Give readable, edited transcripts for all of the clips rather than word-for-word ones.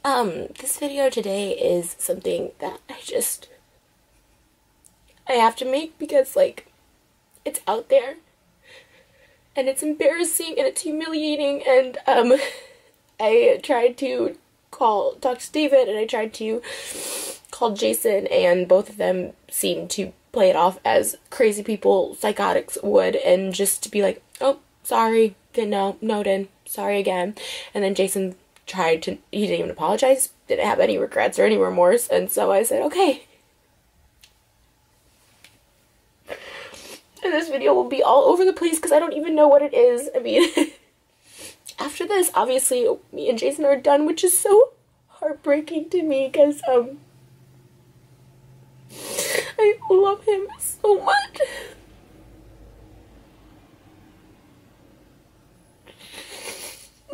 This video today is something that I have to make because, like, it's out there and it's embarrassing and it's humiliating, and I tried to talk to David and I tried to call Jason, and both of them seemed to play it off as crazy people, psychotics would, and just to be like, oh, sorry, didn't know, noted, sorry again. And then Jason he didn't even apologize, didn't have any regrets or any remorse, and so I said, okay. And this video will be all over the place because I don't even know what it is. I mean, after this, obviously, me and Jason are done, which is so heartbreaking to me because, I love him so much.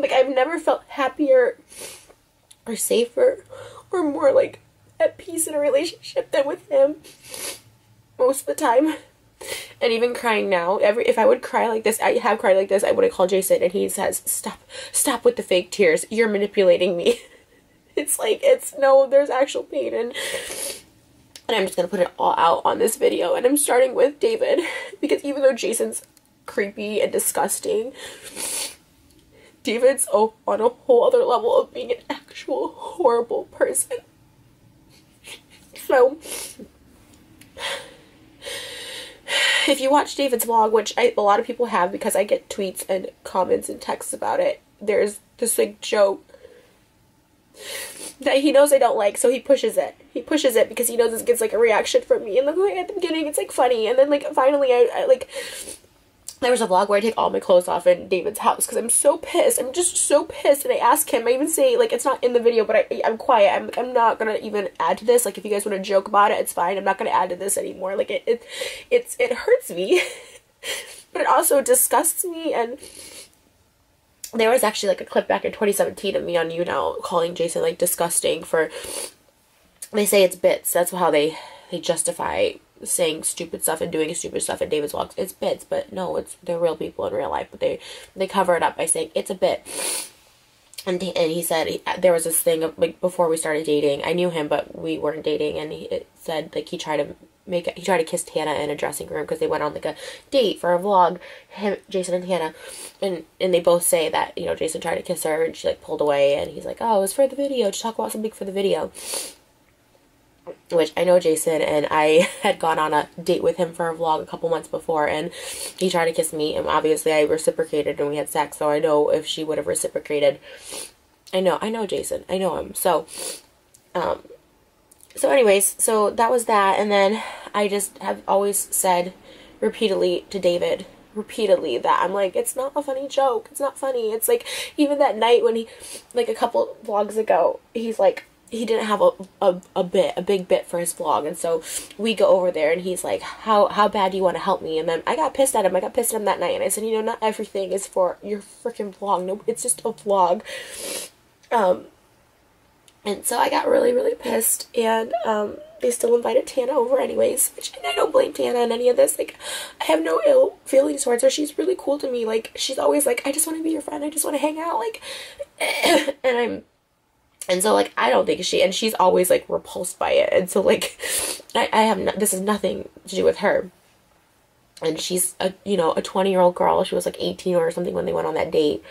Like, I've never felt happier or safer or more, like, at peace in a relationship than with him most of the time. And even crying now, if I would cry like this, I have cried like this, I wouldn't call Jason, and he says, stop with the fake tears, you're manipulating me. It's like, no, there's actual pain, and I'm just gonna put it all out on this video. And I'm starting with David, because even though Jason's creepy and disgusting, David's on a whole other level of being an actual horrible person. So, if you watch David's vlog, which a lot of people have because I get tweets and comments and texts about it, there's this, like, joke that he knows I don't like, so he pushes it. He pushes it because he knows this gets, like, a reaction from me. And, like, at the beginning, it's, like, funny. And then, like, finally, I like, there was a vlog where I take all my clothes off in David's house because I'm so pissed. I'm just so pissed. And I ask him, I even say, like, it's not in the video, but I'm quiet. I'm not gonna even add to this. Like, if you guys want to joke about it, it's fine. I'm not gonna add to this anymore. Like, it hurts me. But it also disgusts me. And there was actually, like, a clip back in 2017 of me on calling Jason, like, disgusting for, they say it's bits. That's how they justify saying stupid stuff and doing stupid stuff in David's vlogs. It's bits, but no, they're real people in real life, but they cover it up by saying it's a bit. And he said there was this thing of, like, before we started dating, I knew him, but we weren't dating, and it said, like, he tried to kiss TANA in a dressing room because they went on, like, a date for a vlog, Jason and TANA, and they both say that, Jason tried to kiss her and she, like, pulled away, and he's like, oh, it was for the video, to talk about something for the video. Which I know Jason, and I had gone on a date with him for a vlog a couple months before, and he tried to kiss me, and obviously I reciprocated and we had sex, so I know if she would have reciprocated. I know Jason. I know him. So anyways, so that was that, and then I just have always said repeatedly to David, that I'm like, it's not a funny joke. It's not funny. It's like, even that night when he, like, a couple vlogs ago, he's like, he didn't have a big bit for his vlog, and so we go over there and he's like, how bad do you want to help me? And then I got pissed at him that night, and I said, not everything is for your freaking vlog. No, it's just a vlog. And so I got really pissed, and they still invited TANA over anyways, which I don't blame TANA in any of this. Like, I have no ill feelings towards her. She's really cool to me. Like, she's always like, I just want to be your friend, I just want to hang out, like, and so, like, I don't think she's always, like, repulsed by it. And so, like, this is nothing to do with her. And she's a 20-year-old girl. She was, like, 18 or something when they went on that date.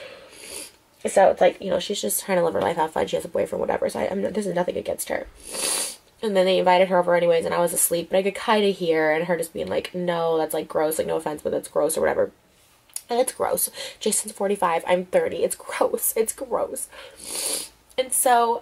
So it's like, she's just trying to live her life, have fun. She has a boyfriend, whatever. So this is nothing against her. And then they invited her over anyways, and I was asleep. But I could kind of hear, and her just being like, no, that's, like, gross. Like, no offense, but that's gross or whatever. And it's gross. Jason's 45. I'm 30. It's gross. It's gross. And so,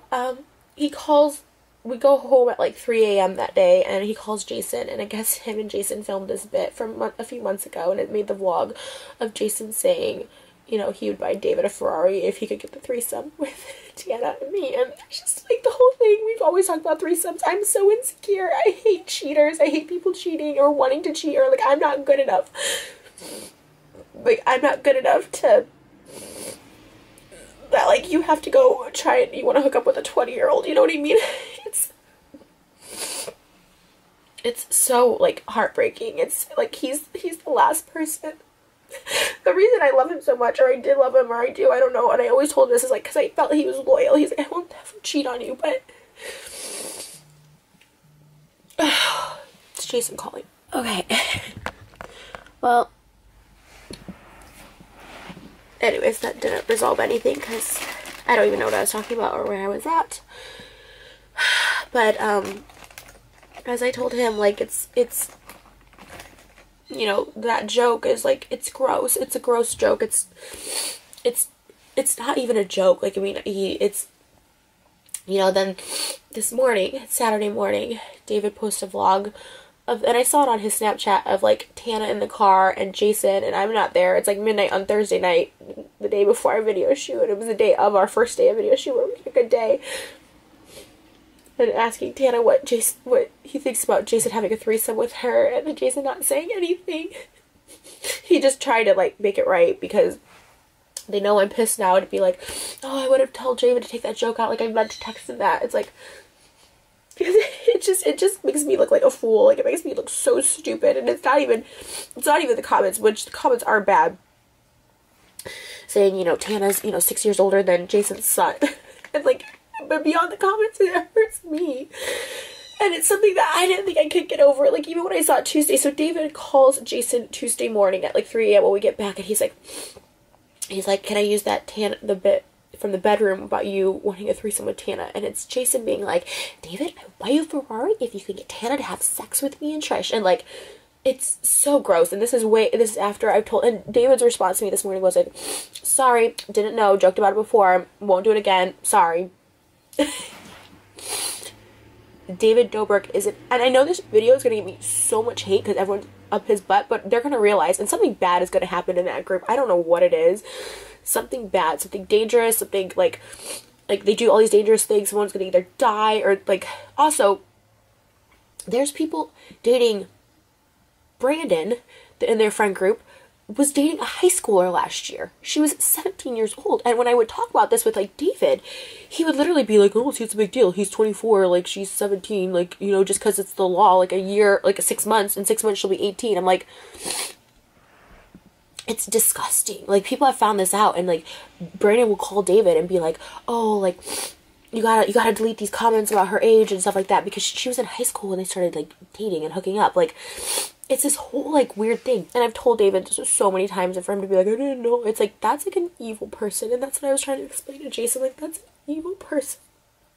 we go home at, like, 3 a.m. that day, and he calls Jason, and I guess him and Jason filmed this bit from a few months ago, and it made the vlog of Jason saying, he would buy David a Ferrari if he could get the threesome with TANA and me, and it's just, like, the whole thing. We've always talked about threesomes. I'm so insecure. I hate cheaters. I hate people cheating or wanting to cheat, or, like, I'm not good enough. Like, I'm not good enough to... that, like, you have to go try and you want to hook up with a 20-year-old, you know what I mean? It's so, like, heartbreaking. It's like he's the last person The reason I love him so much, or I did love him, or I do, I don't know, and I always told him this is like, because I felt he was loyal. He's like, I won't never cheat on you, but it's Jason calling. Okay. Well, anyways, that didn't resolve anything, because I don't even know what I was talking about or where I was at. But, as I told him, like, it's, you know, that joke is, like, it's gross. It's a gross joke. It's not even a joke. Like, I mean, it's, you know, then this morning, Saturday morning, David posted a vlog of, and I saw it on his Snapchat, of, like, TANA in the car and Jason, and I'm not there. It's, like, midnight on Thursday night, the day before our video shoot. It was the day of our first day of video shoot, where we had a good day. And asking TANA what he thinks about Jason having a threesome with her, and then Jason not saying anything. He just tried to, like, make it right, because they know I'm pissed now, to be like, oh, I would have told David to take that joke out, like, I meant to text him that. It's like, it just makes me look like a fool. Like, it makes me look so stupid, and it's not even the comments, which the comments are bad, saying, you know, TANA's, you know, 6 years older than Jason's son. And, like, but beyond the comments, it hurts me. And it's something that I didn't think I could get over. Like, even when I saw it Tuesday. So David calls Jason Tuesday morning at, like, 3 a.m. when we get back. And he's like, can I use that the bit from the bedroom about you wanting a threesome with TANA? And it's Jason being like, David, I will buy you a Ferrari if you can get TANA to have sex with me and Trish. And, like, it's so gross. And this is after I've told, and David's response to me this morning was like, sorry, didn't know, joked about it before, won't do it again, sorry. David Dobrik isn't, and I know this video is gonna give me so much hate because everyone's up his butt, but they're gonna realize, and something bad is gonna happen in that group. I don't know what it is. Something bad, something dangerous, something like they do all these dangerous things. Someone's gonna either die or, like, also there's people dating Brandon in their friend group was dating a high schooler last year. She was 17 years old. And when I would talk about this with, like, David, he would literally be like, oh, see, it's a big deal. He's 24, like, she's 17, like, you know, just because it's the law, like, a year, like, 6 months, in 6 months she'll be 18. I'm like, it's disgusting. Like, people have found this out, and, like, Brandon will call David and be like, oh, like, you gotta delete these comments about her age and stuff like that, because she was in high school when they started, like, dating and hooking up. Like, it's this whole, like, weird thing. And I've told David this so many times, and for him to be like, I didn't know. It's like, that's, like, an evil person. And that's what I was trying to explain to Jason. Like, that's an evil person.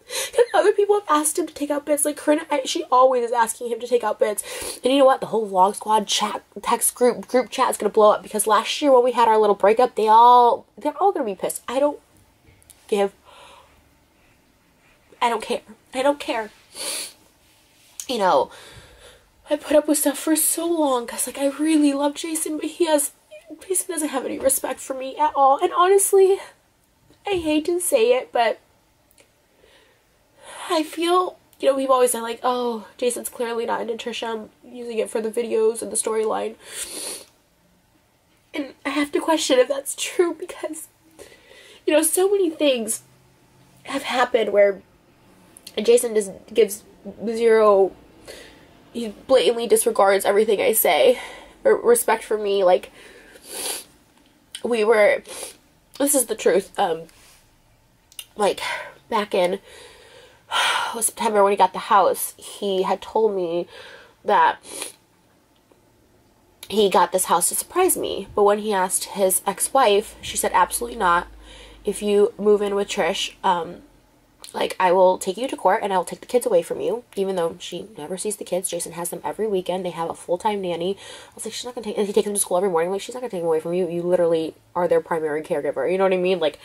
Because other people have asked him to take out bits. Like, Corinna, she always is asking him to take out bits. And you know what? The whole Vlog Squad chat, text group chat is going to blow up. Because last year when we had our little breakup, they're all going to be pissed. I don't care. I don't care. You know, I put up with stuff for so long because, like, I really love Jason, but Jason doesn't have any respect for me at all. And honestly, I hate to say it, but I feel, you know, we've always said, like, oh, Jason's clearly not into Trisha. I'm using it for the videos and the storyline. And I have to question if that's true because, you know, so many things have happened where Jason just gives zero, he blatantly disregards everything I say, or respect for me. Like, this is the truth, like, back in September when he got the house, he had told me that he got this house to surprise me, but when he asked his ex-wife, she said, absolutely not. If you move in with Trish, like, I will take you to court and I will take the kids away from you, even though she never sees the kids. Jason has them every weekend. They have a full-time nanny. I was like, she's not going to take, and he takes them to school every morning. Like, she's not going to take them away from you. You literally are their primary caregiver. You know what I mean? Like,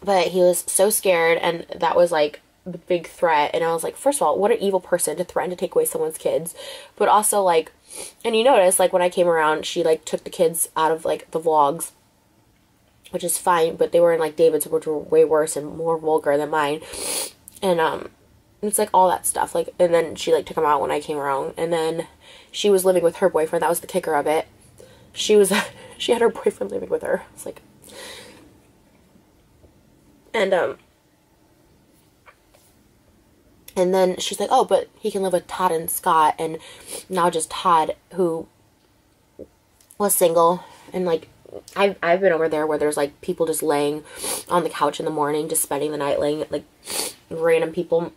but he was so scared, and that was, like, the big threat. And I was like, first of all, what an evil person to threaten to take away someone's kids. But also, like, and you notice, like, when I came around, she, like, took the kids out of, like, the vlogs, which is fine, but they were in, like, David's, which were way worse and more vulgar than mine. And, it's, like, all that stuff. Like, and then she, like, took them out when I came around. And then she was living with her boyfriend. That was the kicker of it. She had her boyfriend living with her. It's like, and then she's like, oh, but he can live with Todd and Scott. And now just Todd, who was single, and like I've been over there where there's like people just laying on the couch in the morning, just spending the night laying, like random people,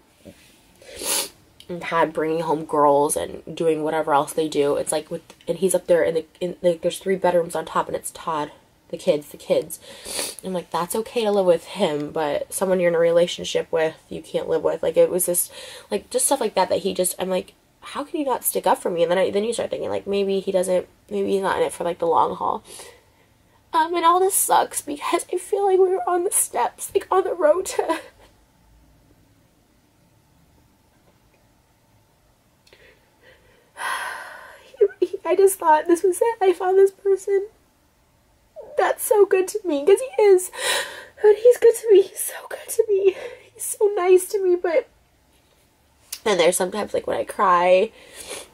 and had bringing home girls and doing whatever else they do. It's like and he's up there in like there's 3 bedrooms on top, and it's Todd, the kids. I'm like, that's okay to live with him, but someone you're in a relationship with, you can't live with. Like, it was just like just stuff like that he just, I'm like, how can you not stick up for me? And then you start thinking like, maybe he's not in it for like the long haul. And all this sucks because I feel like we were on the steps, like on the road to I just thought this was it. I found this person that's so good to me, because he is. And he's good to me. He's so good to me. He's so nice to me, but and there's sometimes like when I cry,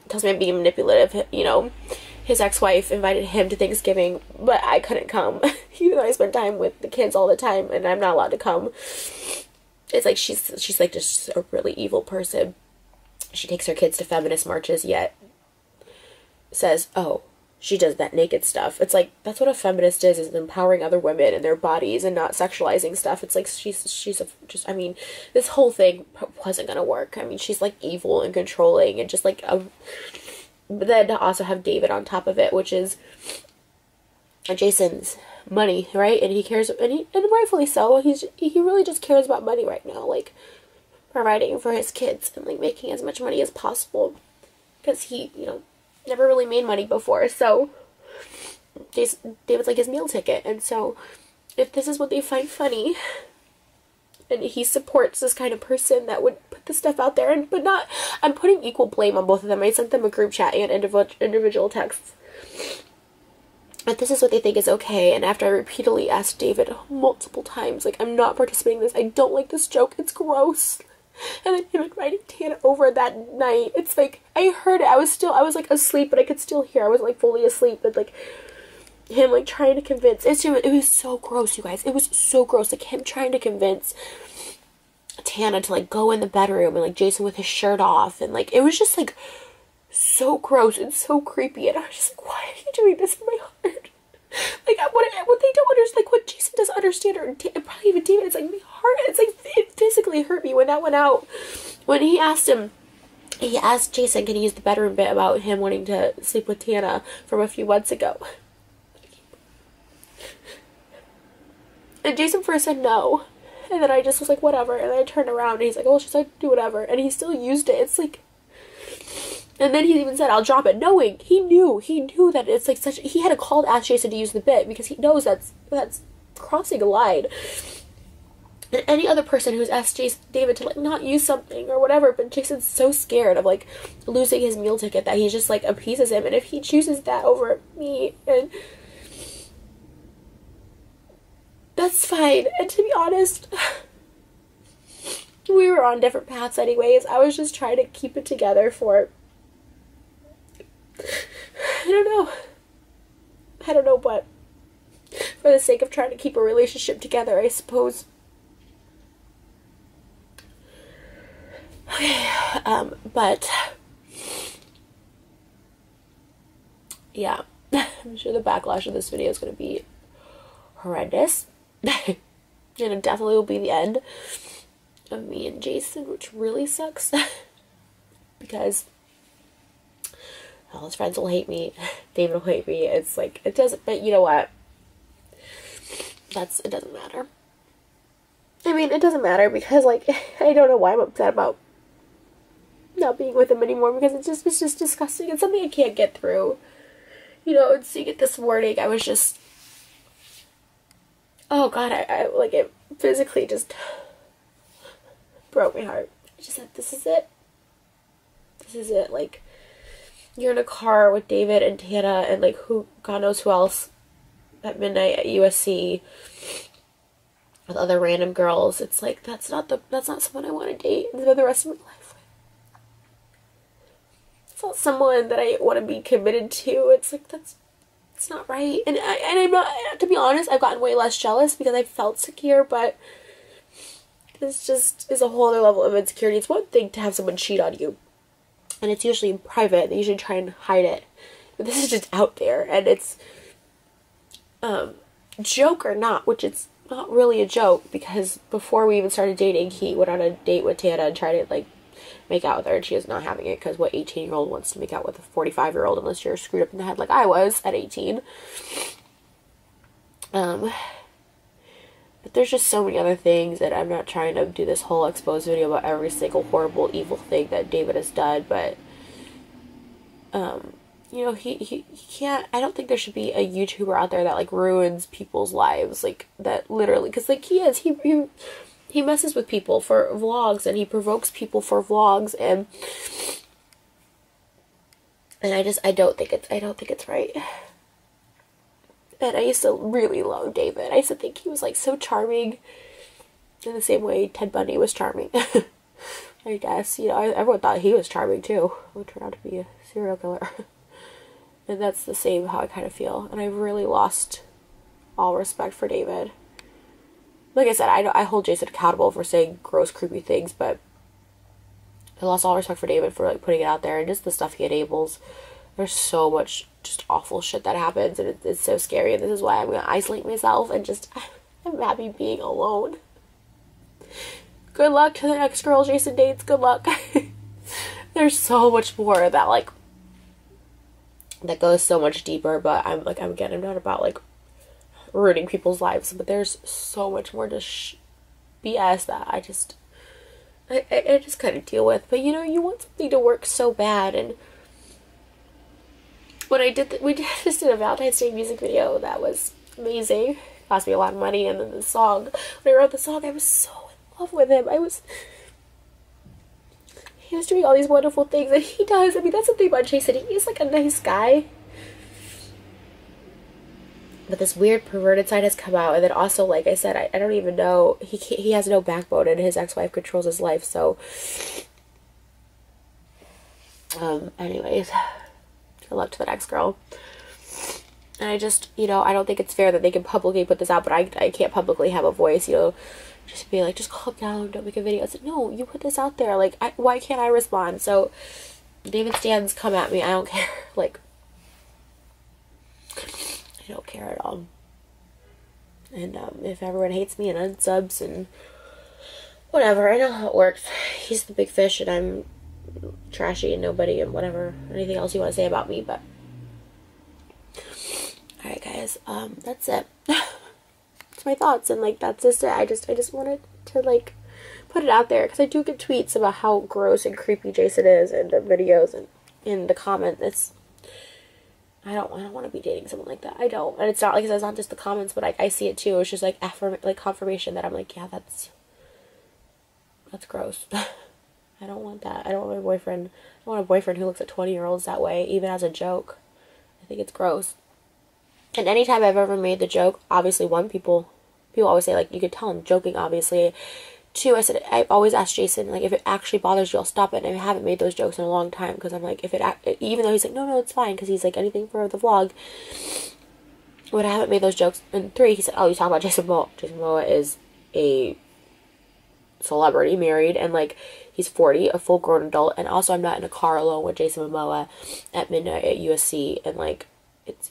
he tells me I'm being manipulative, you know. His ex-wife invited him to Thanksgiving, but I couldn't come, even though I spend time with the kids all the time, and I'm not allowed to come. It's like she's like just a really evil person. She takes her kids to feminist marches, yet says, oh, she does that naked stuff. It's like, that's what a feminist is empowering other women and their bodies and not sexualizing stuff. It's like, I mean, this whole thing wasn't gonna work. I mean, she's like evil and controlling and just like but then to also have David on top of it, which is Jason's money, right? And he cares, and rightfully so. He really just cares about money right now, like providing for his kids and like making as much money as possible, because he, you know, never really made money before. So David's like his meal ticket. And so if this is what they find funny, and he supports this kind of person that would put this stuff out there, but not, I'm putting equal blame on both of them. I sent them a group chat and individual texts. But this is what they think is okay. And after I repeatedly asked David multiple times, like, I'm not participating in this, I don't like this joke, it's gross. And then him inviting TANA over that night, it's like, I heard it, I was like asleep, but I could still hear, I wasn't like fully asleep, but like, him like trying to convince, it was so gross, you guys, it was so gross, like him trying to convince TANA to like go in the bedroom, and like Jason with his shirt off, and like, it was just like, so gross and so creepy, and I was just like, why are you doing this in my heart? Like, what they don't understand, like, what Jason doesn't understand, or probably even David, it's like, my heart, it's like, it physically hurt me when that went out. When he asked Jason, can he use the bedroom bit about him wanting to sleep with TANA from a few months ago? And Jason first said no, and then I just was like, whatever, and then I turned around, and he's like, oh, she's like, do whatever, and he still used it. It's like, and then he even said, I'll drop it, knowing, he knew that it's like such, he had a call to ask Jason to use the bit, because he knows that's crossing a line. And any other person who's asked David to like not use something or whatever, but Jason's so scared of like losing his meal ticket that he just like appeases him, and if he chooses that over me, and that's fine. And to be honest, we were on different paths anyways. I was just trying to keep it together for, I don't know, but for the sake of trying to keep a relationship together, I suppose. Okay, but yeah, I'm sure the backlash of this video is going to be horrendous. And it definitely will be the end of me and Jason, which really sucks. Because all his friends will hate me, David will hate me. It's like, it doesn't, but you know what? It doesn't matter. I mean, it doesn't matter because, like, I don't know why I'm upset about not being with him anymore, because it's just disgusting. It's something I can't get through. You know, and seeing it this morning, I was just, oh god, I like, it physically just broke my heart. I just said, this is it. This is it. Like, you're in a car with David and TANA and like God knows who else at midnight at USC with other random girls. It's like, that's not someone I want to date and spend the rest of my life with. It's not someone that I want to be committed to. It's like, it's not right. And I'm not, to be honest, I've gotten way less jealous because I felt secure, but this just is a whole other level of insecurity. It's one thing to have someone cheat on you, and it's usually in private. They usually try and hide it But this is just out there, and it's, joke or not, which it's not really a joke, because before we even started dating, he went on a date with TANA and tried to, like, make out with her, and she was not having it, because what 18-year-old wants to make out with a 45-year-old unless you're screwed up in the head like I was at 18. But there's just so many other things that I'm not trying to do this whole expose video about every single horrible, evil thing that David has done, but, you know, he can't, I don't think there should be a YouTuber out there that, like, ruins people's lives, like, that literally, because, like, he messes with people for vlogs, and he provokes people for vlogs, and I don't think it's right. And I used to really love David. I used to think he was, like, so charming, in the same way Ted Bundy was charming. I guess, you know, everyone thought he was charming too, who turned out to be a serial killer. And that's the same how I kind of feel. And I really lost all respect for David. Like I said, I hold Jason accountable for saying gross, creepy things, but I lost all respect for David for, like, putting it out there, and just the stuff he enables. There's so much just awful shit that happens, and it's so scary, and this is why I'm going to isolate myself, and just, I'm happy being alone. Good luck to the next girl Jason dates, good luck. There's so much more that, like, that goes so much deeper, but I'm not about, like, ruining people's lives, but there's so much more to BS that I just couldn't deal with. But, you know, you want something to work so bad, and when we just did a Valentine's Day music video that was amazing. It cost me a lot of money, and then the song, when I wrote the song, I was so in love with him. He was doing all these wonderful things that he does. I mean, that's the thing about Jason. He's, like, a nice guy. But this weird perverted side has come out, and then also, like I said, I don't even know, he has no backbone, and his ex-wife controls his life, so, anyways, good luck to the next girl. And I just, you know, I don't think it's fair that they can publicly put this out, but I can't publicly have a voice, you know, just be like, just calm down, don't make a video. It's like, no, you put this out there, like, why can't I respond? So, David Stans, come at me, I don't care, like, I don't care at all. And, if everyone hates me and unsubs and whatever, I know how it works. He's the big fish and I'm trashy and nobody and whatever, anything else you want to say about me, but alright guys, that's it. It's my thoughts, and, like, that's just it. I just wanted to, like, put it out there, because I do get tweets about how gross and creepy Jason is in the videos and in the comments. I don't want to be dating someone like that. I don't. And it's not, like, it's not just the comments, but, like, I see it too. It's just, like, confirmation that I'm like, yeah, that's gross. I don't want that. I don't want a boyfriend who looks at 20-year-olds that way, even as a joke. I think it's gross. And anytime I've ever made the joke, obviously, one, people always say, like, you could tell I'm joking, obviously. Two, I said, I've always asked Jason, like, if it actually bothers you, I'll stop it. And I haven't made those jokes in a long time, because I'm like, even though he's like, no, it's fine, because he's like, anything for the vlog. But I haven't made those jokes. And three, he said, oh, you talking about Jason Momoa. Jason Momoa is a celebrity, married, and, like, he's 40, a full-grown adult. And also, I'm not in a car alone with Jason Momoa at midnight at USC, and, like, it's...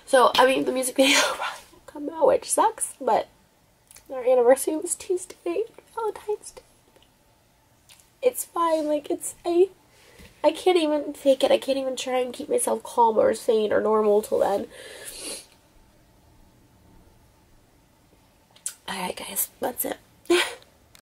So, I mean, the music video probably won't come out, which sucks, but our anniversary was Tuesday, Valentine's Day. It's fine, like, I can't even fake it. I can't even try and keep myself calm or sane or normal till then. Alright, guys, that's it.